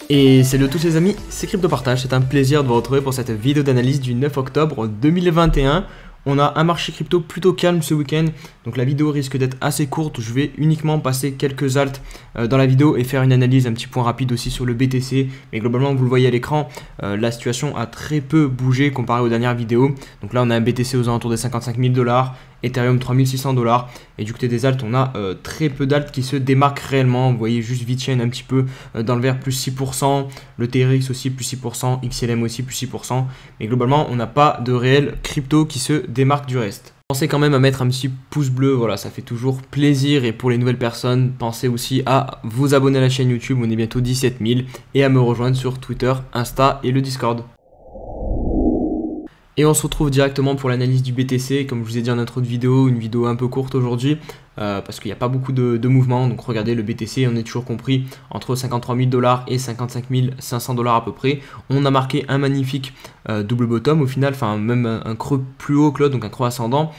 Et salut à tous les amis, c'est CryptoPartage, c'est un plaisir de vous retrouver pour cette vidéo d'analyse du 9 octobre 2021. On a un marché crypto plutôt calme ce week-end, donc la vidéo risque d'être assez courte. Je vais uniquement passer quelques alts dans la vidéo et faire une analyse, un petit point rapide aussi sur le BTC. Mais globalement, vous le voyez à l'écran, la situation a très peu bougé comparé aux dernières vidéos. Donc là, on a un BTC aux alentours des 55 000 $, Ethereum 3600 $. Et du côté des alts, on a très peu d'alts qui se démarquent réellement. Vous voyez juste VeChain un petit peu dans le vert, plus 6%, le TRX aussi plus 6%, XLM aussi plus 6%. Mais globalement, on n'a pas de réel crypto qui se démarque du reste. Pensez quand même à mettre un petit pouce bleu, voilà, ça fait toujours plaisir. Et pour les nouvelles personnes, pensez aussi à vous abonner à la chaîne YouTube, on est bientôt 17 000, et à me rejoindre sur Twitter, Insta et le Discord. Et on se retrouve directement pour l'analyse du BTC, comme je vous ai dit en intro de vidéo, une vidéo un peu courte aujourd'hui, parce qu'il n'y a pas beaucoup de mouvements. Donc regardez, le BTC, on est toujours compris entre 53 000 $ et 55 500 $ à peu près. On a marqué un magnifique double bottom au final, enfin même un creux plus haut que l'autre, donc un creux ascendant.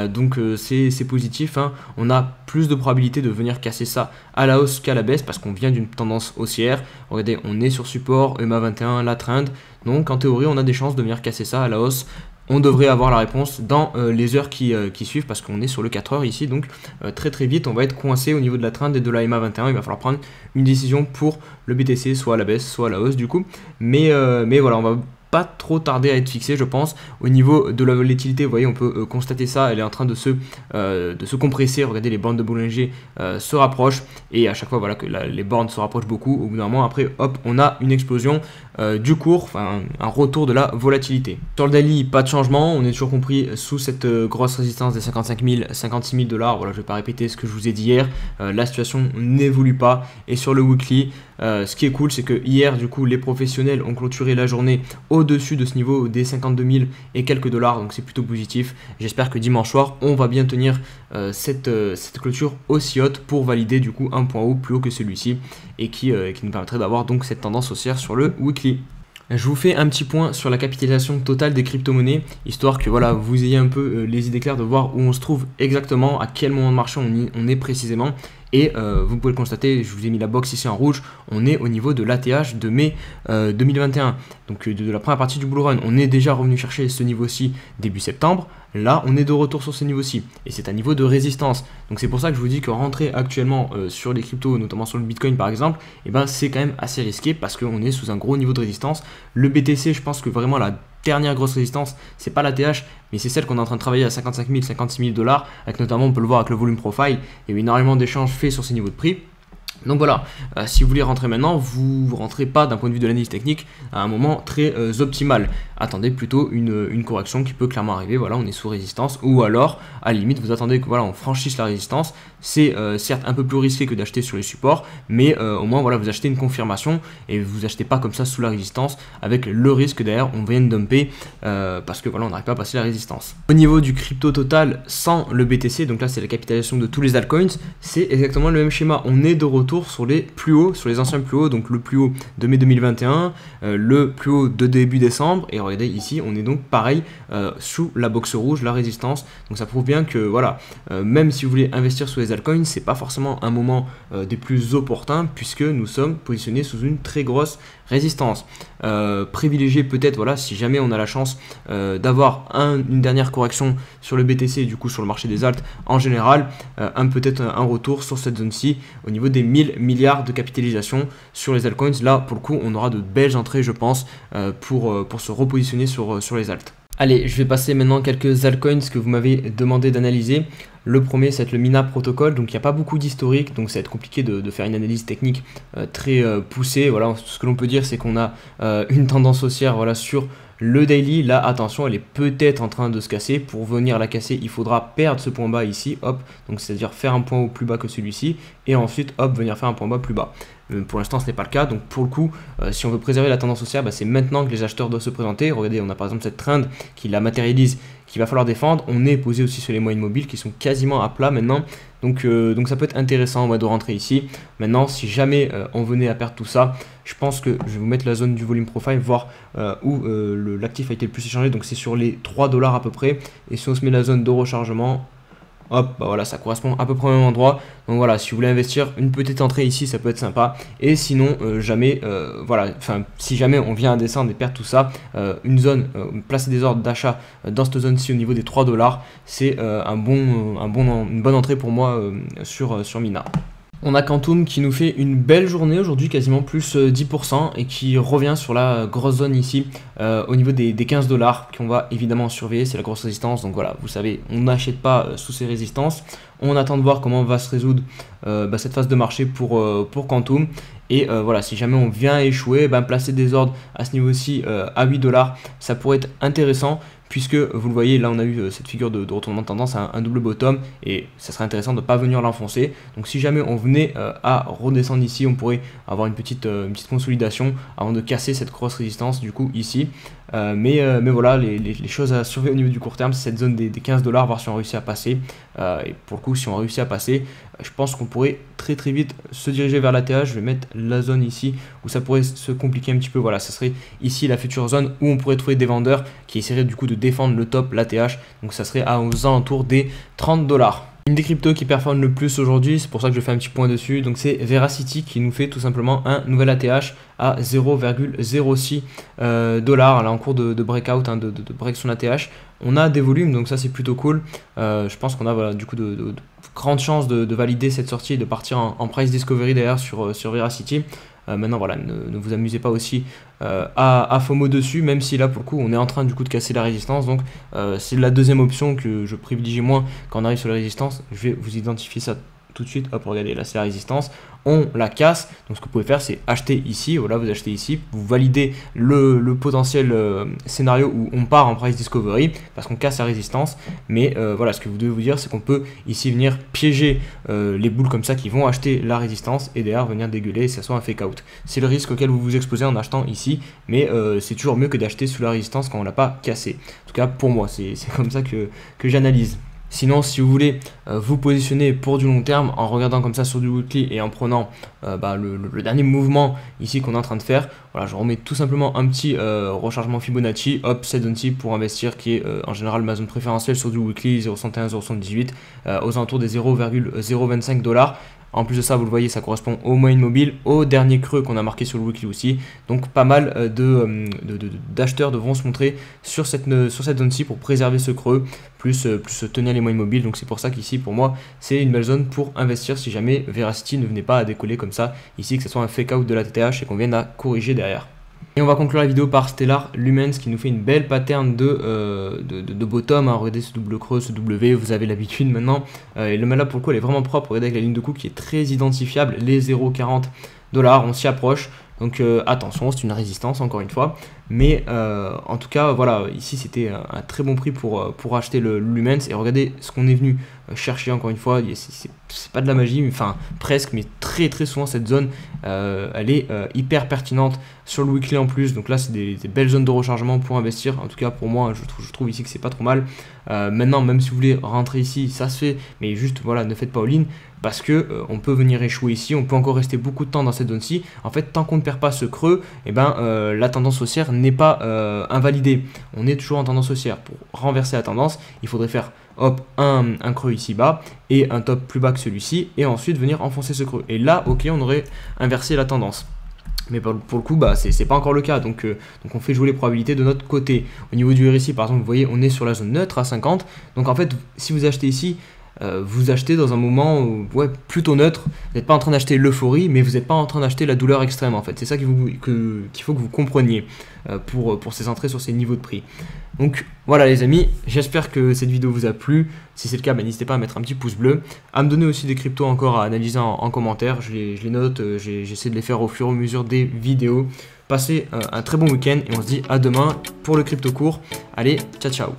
Donc c'est positif, hein. On a plus de probabilité de venir casser ça à la hausse qu'à la baisse, parce qu'on vient d'une tendance haussière. Regardez, on est sur support, EMA 21, la trend. Donc en théorie, on a des chances de venir casser ça à la hausse. On devrait avoir la réponse dans les heures qui suivent, parce qu'on est sur le 4 heures ici. Donc très vite, on va être coincé au niveau de la trend et de la EMA 21. Il va falloir prendre une décision pour le BTC, soit à la baisse, soit à la hausse du coup. Mais voilà, on va pas trop tarder à être fixé, je pense. Au niveau de la volatilité, vous voyez, on peut constater ça, elle est en train de se compresser. Regardez, les bornes de Bollinger se rapprochent, et à chaque fois voilà, que les bornes se rapprochent beaucoup, au bout d'un moment, après, hop, on a une explosion du cours, enfin un retour de la volatilité. Sur le daily, pas de changement, on est toujours compris sous cette grosse résistance des 55 000, 56 000 $. Voilà, je vais pas répéter ce que je vous ai dit hier, la situation n'évolue pas. Et sur le weekly, ce qui est cool, c'est que hier, du coup, les professionnels ont clôturé la journée au-dessus de ce niveau des 52 000 et quelques dollars, donc c'est plutôt positif. J'espère que dimanche soir, on va bien tenir cette clôture aussi haute pour valider du coup un point haut plus haut que celui-ci, et qui nous permettrait d'avoir donc cette tendance haussière sur le weekly. Je vous fais un petit point sur la capitalisation totale des crypto-monnaies, histoire que voilà, vous ayez un peu les idées claires de voir où on se trouve exactement, à quel moment de marché on est précisément. Et vous pouvez le constater, je vous ai mis la box ici en rouge, on est au niveau de l'ATH de mai 2021. Donc de la première partie du bull run, on est déjà revenu chercher ce niveau-ci début septembre. Là, on est de retour sur ce niveau-ci, et c'est un niveau de résistance. Donc c'est pour ça que je vous dis que rentrer actuellement sur les cryptos, notamment sur le Bitcoin par exemple, eh ben, c'est quand même assez risqué, parce qu'on est sous un gros niveau de résistance. Le BTC, je pense que vraiment la dernière grosse résistance, c'est pas l'ATH, mais c'est celle qu'on est en train de travailler à 55 000, 56 000 $, avec notamment, on peut le voir avec le volume profile, il y a eu énormément d'échanges faits sur ces niveaux de prix. Donc voilà, si vous voulez rentrer maintenant, vous ne rentrez pas d'un point de vue de l'analyse technique à un moment très optimal. Attendez plutôt une correction qui peut clairement arriver. Voilà, on est sous résistance, ou alors à la limite vous attendez que voilà, on franchisse la résistance. C'est certes un peu plus risqué que d'acheter sur les supports, mais au moins voilà, vous achetez une confirmation et vous achetez pas comme ça sous la résistance, avec le risque derrière on vient de dumper parce que voilà, on n'arrive pas à passer la résistance. Au niveau du crypto total sans le BTC, donc là c'est la capitalisation de tous les altcoins, c'est exactement le même schéma. On est de retour sur les plus hauts, sur les anciens plus hauts, donc le plus haut de mai 2021, le plus haut de début décembre, et regardez ici on est donc pareil sous la box rouge, la résistance. Donc ça prouve bien que voilà, même si vous voulez investir sur les altcoins, c'est pas forcément un moment des plus opportuns, puisque nous sommes positionnés sous une très grosse résistance. Privilégier peut-être, voilà, si jamais on a la chance d'avoir une dernière correction sur le BTC et du coup sur le marché des alts en général, peut-être un retour sur cette zone-ci au niveau des 1000 milliards de capitalisation sur les altcoins. Là pour le coup on aura de belles entrées, je pense, pour se repositionner sur les alts. Allez, je vais passer maintenant quelques altcoins que vous m'avez demandé d'analyser. Le premier, c'est le Mina Protocol, donc il n'y a pas beaucoup d'historique, donc ça va être compliqué de faire une analyse technique très poussée. Voilà, tout ce que l'on peut dire, c'est qu'on a une tendance haussière, voilà, sur le daily. Là, attention, elle est peut-être en train de se casser. Pour venir la casser, il faudra perdre ce point bas ici, hop, donc c'est-à-dire faire un point haut plus bas que celui-ci, et ensuite, hop, venir faire un point bas plus bas. Pour l'instant, ce n'est pas le cas, donc pour le coup, si on veut préserver la tendance haussière, c'est maintenant que les acheteurs doivent se présenter. Regardez, on a par exemple cette trend qui la matérialise, qu'il va falloir défendre. On est posé aussi sur les moyennes mobiles qui sont quasiment à plat maintenant, donc ça peut être intéressant de rentrer ici. Maintenant, si jamais on venait à perdre tout ça, je pense que je vais vous mettre la zone du volume profile, voir où l'actif a été le plus échangé, donc c'est sur les 3 $ à peu près. Et si on se met la zone de rechargement, hop, bah voilà, ça correspond à peu près au même endroit. Donc voilà, si vous voulez investir, une petite entrée ici, ça peut être sympa. Et sinon, si jamais on vient à descendre et perdre tout ça, une zone, placer des ordres d'achat dans cette zone-ci au niveau des 3 $, c'est une bonne entrée pour moi sur Mina. On a Quantum qui nous fait une belle journée aujourd'hui, quasiment plus 10%, et qui revient sur la grosse zone ici au niveau des 15 $, qu'on va évidemment surveiller, c'est la grosse résistance. Donc voilà, vous savez, on n'achète pas sous ces résistances. On attend de voir comment va se résoudre cette phase de marché pour Quantum. Et voilà, si jamais on vient à échouer, placer des ordres à ce niveau-ci à 8 $, ça pourrait être intéressant. Puisque vous le voyez, là on a eu cette figure de retournement de tendance à un double bottom, et ça serait intéressant de ne pas venir l'enfoncer. Donc si jamais on venait à redescendre ici, on pourrait avoir une petite consolidation avant de casser cette grosse résistance du coup ici. Mais voilà, les choses à surveiller au niveau du court terme, c'est cette zone des 15 $, voir si on réussit à passer. Et pour le coup, si on réussit à passer, je pense qu'on pourrait très vite se diriger vers l'ATH. Je vais mettre la zone ici où ça pourrait se compliquer un petit peu. Voilà, ça serait ici la future zone où on pourrait trouver des vendeurs qui essaieraient du coup de défendre le top, l'ATH. Donc ça serait aux alentours des 30 $. Une des cryptos qui performe le plus aujourd'hui, c'est pour ça que je fais un petit point dessus, donc c'est Veracity qui nous fait tout simplement un nouvel ATH à 0,06 $, là en cours de breakout, de break son ATH. On a des volumes, donc ça c'est plutôt cool. Je pense qu'on a voilà, du coup de grandes chances de valider cette sortie et de partir en price discovery derrière sur Veracity. Maintenant voilà, ne vous amusez pas aussi à FOMO dessus, même si là pour le coup on est en train du coup de casser la résistance. Donc c'est la deuxième option que je privilégie moins quand on arrive sur la résistance. Je vais vous identifier ça tout de suite. Hop, regardez, là c'est la résistance, on la casse. Donc ce que vous pouvez faire, c'est acheter ici. Voilà, vous achetez ici, vous validez le potentiel scénario où on part en price discovery parce qu'on casse la résistance. Mais voilà, ce que vous devez vous dire, c'est qu'on peut ici venir piéger les boules comme ça qui vont acheter la résistance et derrière venir dégueuler et ça soit un fake out. C'est le risque auquel vous vous exposez en achetant ici, mais c'est toujours mieux que d'acheter sous la résistance quand on l'a pas cassé. En tout cas pour moi, c'est comme ça que j'analyse. Sinon, si vous voulez vous positionner pour du long terme en regardant comme ça sur du weekly et en prenant le dernier mouvement ici qu'on est en train de faire, voilà, je remets tout simplement un petit rechargement Fibonacci, hop, cette zone-ci pour investir qui est en général ma zone préférentielle sur du weekly, 0,61, 0,78, aux alentours des 0,025 $. En plus de ça, vous le voyez, ça correspond au moyen mobile, au dernier creux qu'on a marqué sur le weekly aussi. Donc pas mal d'acheteurs devront se montrer sur cette zone-ci pour préserver ce creux, plus tenir les moyennes mobiles. Donc c'est pour ça qu'ici, pour moi, c'est une belle zone pour investir si jamais Veracity ne venait pas à décoller comme ça. Ici, que ce soit un fake out de la TTH et qu'on vienne à corriger derrière. Et on va conclure la vidéo par Stellar Lumens qui nous fait une belle pattern de bottom. Regardez ce double creux, ce W, vous avez l'habitude maintenant. Et le là pour le coup elle est vraiment propre. Regardez avec la ligne de coupe qui est très identifiable, les 0,40 $, on s'y approche. Donc attention, c'est une résistance encore une fois. Mais en tout cas, voilà, ici c'était un très bon prix pour acheter le Lumens. Et regardez ce qu'on est venu chercher encore une fois. C'est pas de la magie, enfin presque, mais très souvent cette zone, elle est hyper pertinente sur le weekly en plus. Donc là, c'est des belles zones de rechargement pour investir. En tout cas, pour moi, je trouve ici que c'est pas trop mal. Maintenant, même si vous voulez rentrer ici, ça se fait. Mais juste, voilà, ne faites pas all-in. Parce que on peut venir échouer ici, on peut encore rester beaucoup de temps dans cette zone-ci. En fait, tant qu'on ne perd pas ce creux, et la tendance haussière n'est pas invalidée. On est toujours en tendance haussière. Pour renverser la tendance, il faudrait faire hop, un creux ici bas et un top plus bas que celui-ci et ensuite venir enfoncer ce creux. Et là, ok, on aurait inversé la tendance. Mais pour le coup, c'est pas encore le cas. Donc on fait jouer les probabilités de notre côté. Au niveau du RSI, par exemple, vous voyez, on est sur la zone neutre à 50. Donc en fait, si vous achetez ici, vous achetez dans un moment plutôt neutre. Vous n'êtes pas en train d'acheter l'euphorie, mais vous n'êtes pas en train d'acheter la douleur extrême en fait. C'est ça qu'il faut que vous compreniez pour ces entrées sur ces niveaux de prix. Donc voilà les amis, j'espère que cette vidéo vous a plu. Si c'est le cas, n'hésitez pas à mettre un petit pouce bleu, à me donner aussi des cryptos encore à analyser en commentaire. Je les note, j'essaie de les faire au fur et à mesure des vidéos. Passez un très bon week-end et on se dit à demain pour le crypto court. Allez, ciao ciao.